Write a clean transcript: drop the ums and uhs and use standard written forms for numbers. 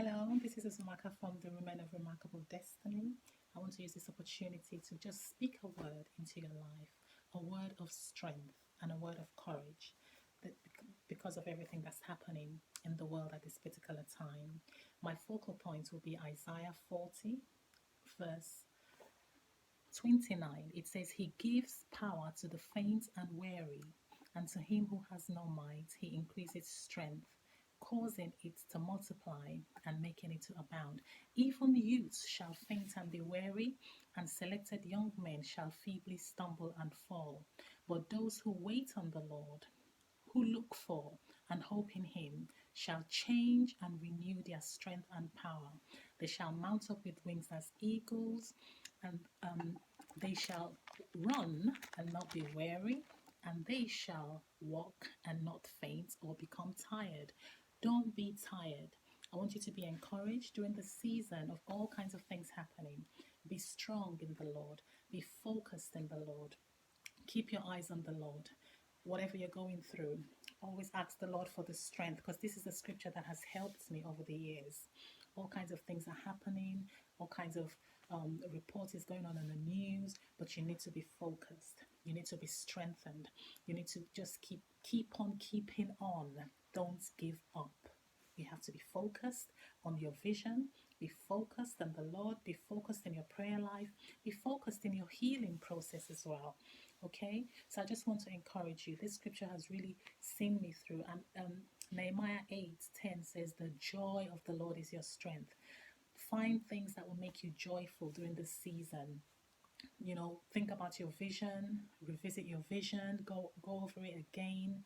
Hello, this is Uzumaka from the Women of Remarkable Destiny. I want to use this opportunity to just speak a word into your life, a word of strength and a word of courage that because of everything that's happening in the world at this particular time. My focal point will be Isaiah 40, verse 29. It says, He gives power to the faint and weary, and to him who has no might, He increases strength, causing it to multiply and making it to abound. Even youths shall faint and be weary, and selected young men shall feebly stumble and fall. But those who wait on the Lord, who look for and hope in him, shall change and renew their strength and power. They shall mount up with wings as eagles, and they shall run and not be weary, and they shall walk and not faint or become tired. Don't be tired. I want you to be encouraged during the season of all kinds of things happening. Be strong in the Lord. Be focused in the Lord. Keep your eyes on the Lord. Whatever you're going through, always ask the Lord for the strength, because this is a scripture that has helped me over the years. All kinds of things are happening, all kinds of reports is going on in the news, but you need to be focused. You need to be strengthened. You need to just keep on keeping on. Don't give up. You have to be focused on your vision, be focused on the Lord, be focused in your prayer life, be focused in your healing process as well. Okay, so I just want to encourage you. This scripture has really seen me through, and Nehemiah 8:10 says, The joy of the Lord is your strength. Find things that will make you joyful during this season. Think about your vision, revisit your vision, go over it again.